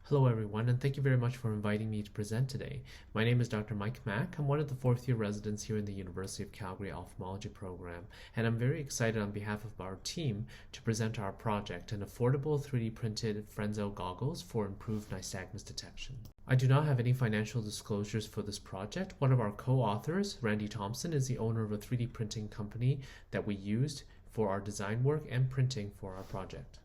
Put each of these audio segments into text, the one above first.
Hello everyone, and thank you very much for inviting me to present today. My name is Dr. Mike Mack. I'm one of the fourth-year residents here in the University of Calgary Ophthalmology program, and I'm very excited on behalf of our team to present our project, an affordable 3D printed Frenzel goggles for improved nystagmus detection. I do not have any financial disclosures for this project. One of our co-authors, Randy Thompson, is the owner of a 3D printing company that we used for our design work and printing for our project.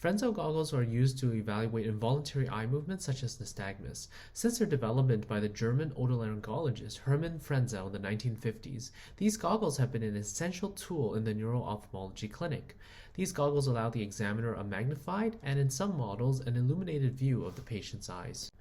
Frenzel goggles are used to evaluate involuntary eye movements such as nystagmus. Since their development by the German otolaryngologist Hermann Frenzel in the 1950s, these goggles have been an essential tool in the neuro-ophthalmology clinic. These goggles allow the examiner a magnified and, in some models, an illuminated view of the patient's eyes.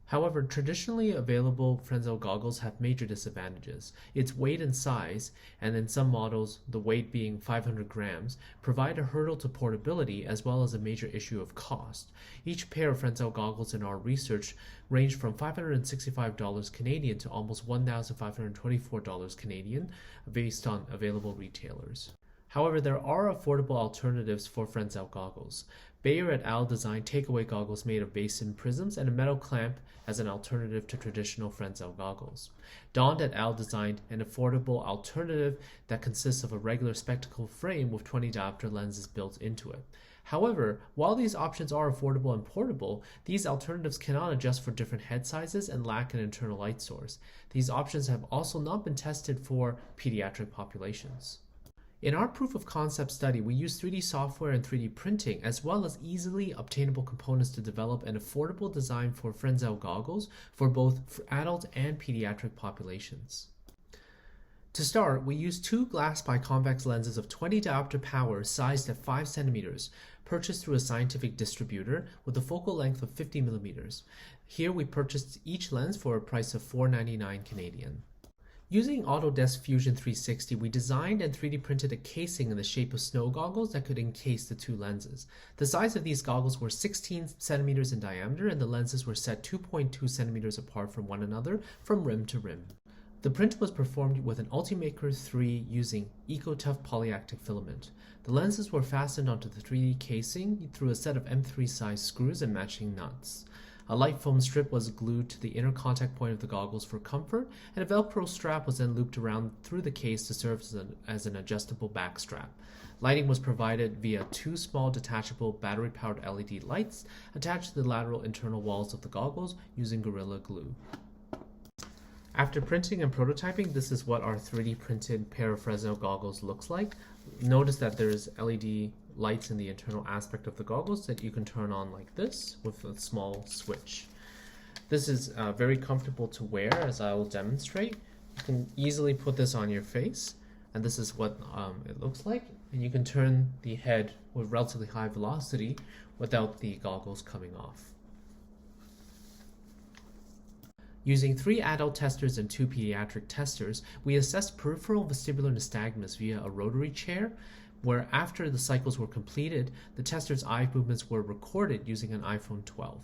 However, traditionally available Frenzel goggles have major disadvantages. Its weight and size, and in some models the weight being 500 grams, provide a hurdle to portability as well as a major issue of cost. Each pair of Frenzel goggles in our research ranged from $565 Canadian to almost $1,524 Canadian based on available retailers. However, there are affordable alternatives for Frenzel goggles. Bayer et al. Designed takeaway goggles made of basin prisms and a metal clamp as an alternative to traditional Frenzel goggles. Dond et al. Designed an affordable alternative that consists of a regular spectacle frame with 20 diopter lenses built into it. However, while these options are affordable and portable, these alternatives cannot adjust for different head sizes and lack an internal light source. These options have also not been tested for pediatric populations. In our proof of concept study, we used 3D software and 3D printing as well as easily obtainable components to develop an affordable design for Frenzel goggles for both adult and pediatric populations. To start, we used two glass biconvex lenses of 20 diopter power sized at 5 centimeters, purchased through a scientific distributor with a focal length of 50 millimeters. Here we purchased each lens for a price of $4.99 Canadian. Using Autodesk Fusion 360, we designed and 3D printed a casing in the shape of snow goggles that could encase the two lenses. The size of these goggles were 16 centimeters in diameter, and the lenses were set 2.2 centimeters apart from one another from rim to rim. The print was performed with an Ultimaker 3 using EcoTough polyactic filament. The lenses were fastened onto the 3D casing through a set of M3 size screws and matching nuts. A light foam strip was glued to the inner contact point of the goggles for comfort, and a Velcro strap was then looped around through the case to serve as an adjustable back strap. Lighting was provided via two small detachable battery-powered LED lights attached to the lateral internal walls of the goggles using Gorilla Glue. After printing and prototyping, this is what our 3D printed pair of Fresnel goggles looks like. Notice that there's LED lights in the internal aspect of the goggles that you can turn on like this with a small switch. This is very comfortable to wear, as I will demonstrate. You can easily put this on your face, and this is what it looks like. And you can turn the head with relatively high velocity without the goggles coming off. Using 3 adult testers and 2 pediatric testers, we assessed peripheral vestibular nystagmus via a rotary chair, where after the cycles were completed, the tester's eye movements were recorded using an iPhone 12.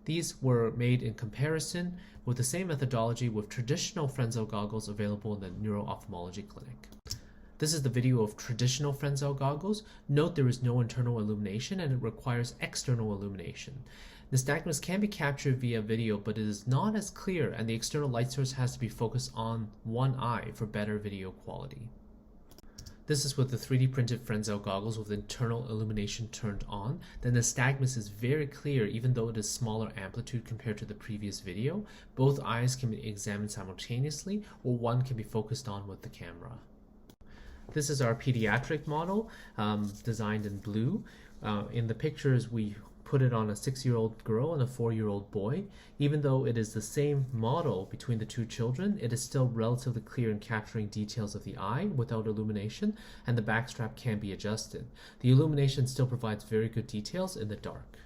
These were made in comparison with the same methodology with traditional Frenzel goggles available in the neuro-ophthalmology clinic. This is the video of traditional Frenzel goggles. Note there is no internal illumination and it requires external illumination. Nystagmus can be captured via video, but it is not as clear, and the external light source has to be focused on one eye for better video quality. This is with the 3D printed Frenzel goggles with internal illumination turned on. The nystagmus is very clear even though it is smaller amplitude compared to the previous video. Both eyes can be examined simultaneously, or one can be focused on with the camera. This is our pediatric model, designed in blue. In the pictures we put it on a 6-year-old girl and a 4-year-old boy. Even though it is the same model between the two children, it is still relatively clear in capturing details of the eye without illumination, and the backstrap can be adjusted. The illumination still provides very good details in the dark.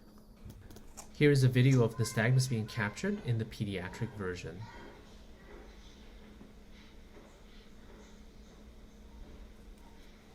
Here is a video of nystagmus being captured in the pediatric version.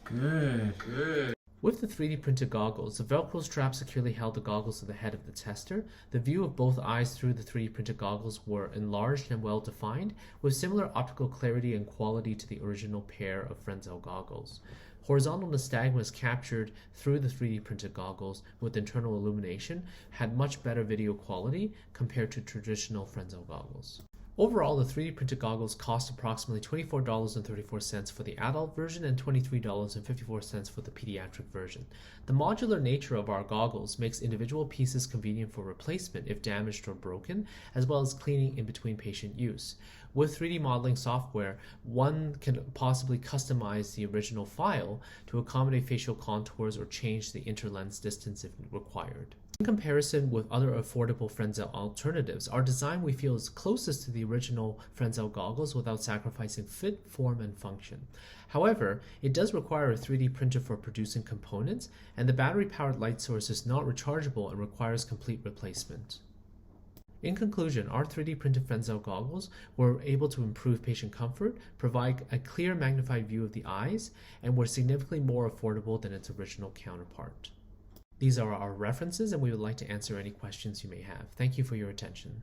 Good. With the 3D printed goggles, the Velcro strap securely held the goggles to the head of the tester. The view of both eyes through the 3D printed goggles were enlarged and well defined, with similar optical clarity and quality to the original pair of Frenzel goggles. Horizontal nystagmus captured through the 3D printed goggles with internal illumination had much better video quality compared to traditional Frenzel goggles. Overall, the 3D printed goggles cost approximately $24.34 for the adult version and $23.54 for the pediatric version. The modular nature of our goggles makes individual pieces convenient for replacement if damaged or broken, as well as cleaning in between patient use. With 3D modeling software, one can possibly customize the original file to accommodate facial contours or change the interlens distance if required. In comparison with other affordable Frenzel alternatives, our design we feel is closest to the original Frenzel goggles without sacrificing fit, form, and function. However, it does require a 3D printer for producing components, and the battery-powered light source is not rechargeable and requires complete replacement. In conclusion, our 3D printed Frenzel goggles were able to improve patient comfort, provide a clear magnified view of the eyes, and were significantly more affordable than its original counterpart. These are our references, and we would like to answer any questions you may have. Thank you for your attention.